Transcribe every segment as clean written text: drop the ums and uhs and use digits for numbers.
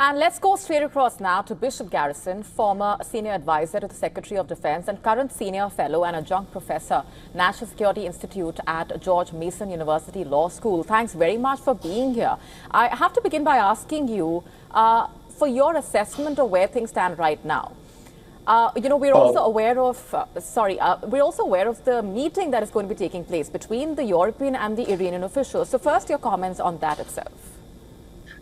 And let's go straight across now to Bishop Garrison, former senior advisor to the Secretary of Defense and current senior fellow and adjunct professor, National Security Institute at George Mason University Law School. Thanks very much for being here. I have to begin by asking you for your assessment of where things stand right now. We're also aware of, we're also aware of the meeting that is going to be taking place between the European and the Iranian officials. So first, your comments on that itself.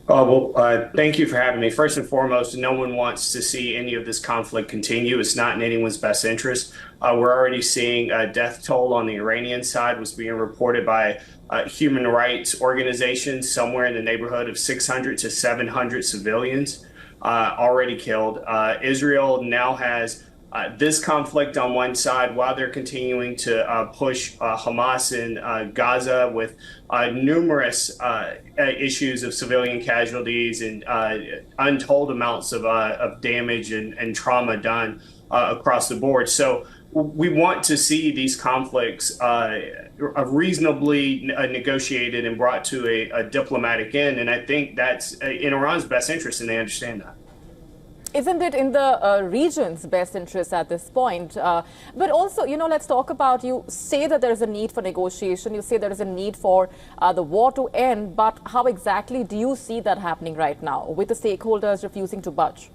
Thank you for having me. First and foremost, no one wants to see any of this conflict continue. It's not in anyone's best interest. We're already seeing a death toll on the Iranian side was being reported by human rights organizations, somewhere in the neighborhood of 600 to 700 civilians already killed. Israel now has this conflict on one side while they're continuing to push Hamas in Gaza with numerous issues of civilian casualties and untold amounts of damage and trauma done across the board. So we want to see these conflicts reasonably negotiated and brought to a diplomatic end. And I think that's in Iran's best interest, and they understand that. Isn't it in the region's best interest at this point? But also, let's talk about, you say that there is a need for negotiation. You say there is a need for the war to end. But how exactly do you see that happening right now with the stakeholders refusing to budge?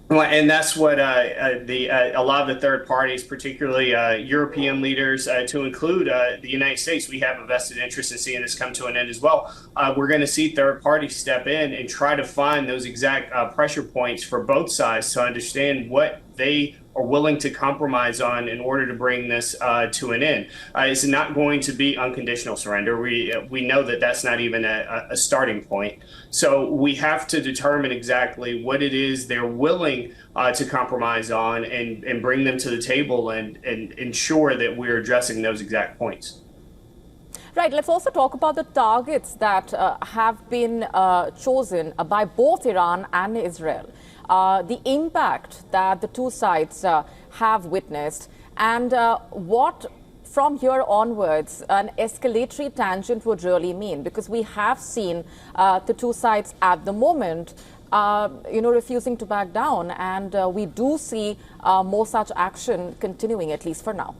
Well, and that's what a lot of the third parties, particularly European leaders, to include the United States, we have a vested interest in seeing this come to an end as well. We're going to see third parties step in and try to find those exact pressure points for both sides to understand what they are willing to compromise on in order to bring this to an end. It's not going to be unconditional surrender. We know that that's not even a starting point. So we have to determine exactly what it is they're willing to compromise on and bring them to the table and ensure that we're addressing those exact points. Right. Let's also talk about the targets that have been chosen by both Iran and Israel. The impact that the two sides have witnessed, and what from here onwards an escalatory tangent would really mean, because we have seen the two sides at the moment refusing to back down, and we do see more such action continuing, at least for now.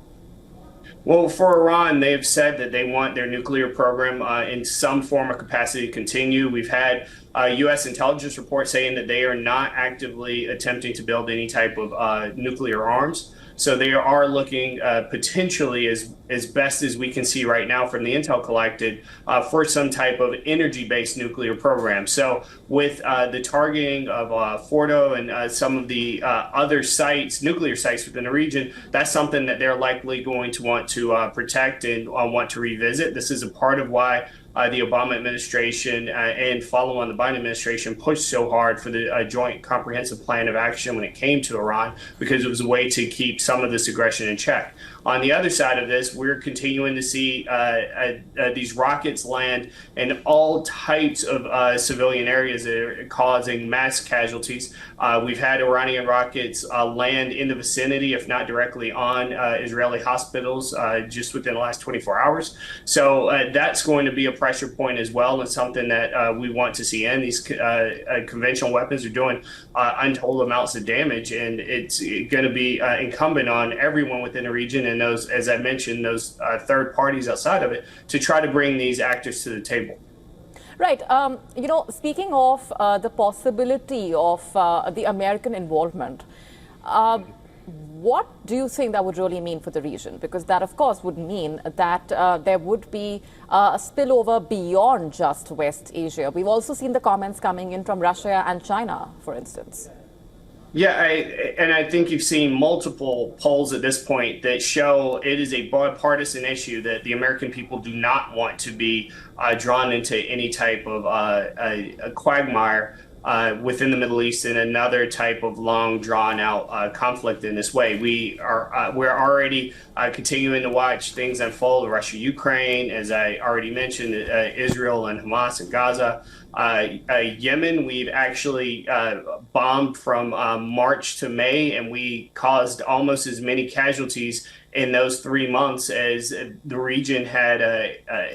Well, for Iran, they've said that they want their nuclear program in some form or capacity to continue. We've had U.S. intelligence reports saying that they are not actively attempting to build any type of nuclear arms. So they are looking potentially, as best as we can see right now from the intel collected, for some type of energy-based nuclear program. So with the targeting of Fordo and some of the other sites, nuclear sites within the region, that's something that they're likely going to want to protect and want to revisit. This is a part of why the Obama administration and follow on the Biden administration pushed so hard for the joint comprehensive plan of action when it came to Iran, because it was a way to keep some of this aggression in check. On the other side of this, we're continuing to see these rockets land in all types of civilian areas that are causing mass casualties. We've had Iranian rockets land in the vicinity, if not directly on Israeli hospitals, just within the last 24 hours. So that's going to be a pressure point as well, and something that we want to see end. These conventional weapons are doing untold amounts of damage, and it's going to be incumbent on everyone within the region and those, as I mentioned, those third parties outside of it to try to bring these actors to the table. Right. Speaking of the possibility of the American involvement, what do you think that would really mean for the region? Because that, of course, would mean that there would be a spillover beyond just West Asia. We've also seen the comments coming in from Russia and China, for instance. Yeah, I think you've seen multiple polls at this point that show it is a bipartisan issue that the American people do not want to be drawn into any type of a quagmire within the Middle East and another type of long drawn out conflict in this way. We're already continuing to watch things unfold. Russia, Ukraine, as I already mentioned, Israel and Hamas and Gaza. Yemen, we've actually bombed from March to May, and we caused almost as many casualties in those 3 months as the region had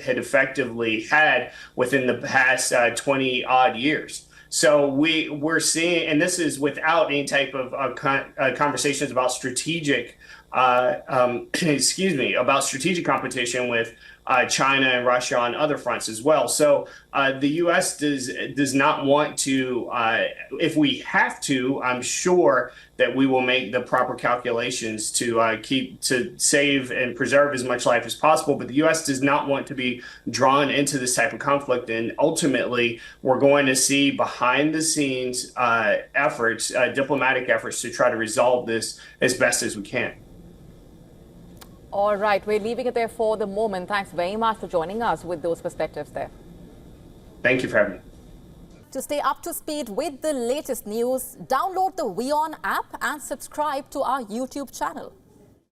effectively had within the past 20 odd years. So we're seeing, and this is without any type of conversations about strategic, about strategic competition with China and Russia on other fronts as well. So the U.S. does not want to. If we have to, I'm sure that we will make the proper calculations to save and preserve as much life as possible. But the U.S. does not want to be drawn into this type of conflict, and ultimately, we're going to see behind the scenes efforts, diplomatic efforts, to try to resolve this as best as we can. All right, we're leaving it there for the moment. Thanks very much for joining us with those perspectives there. Thank you for having me. To stay up to speed with the latest news, download the WION app and subscribe to our YouTube channel.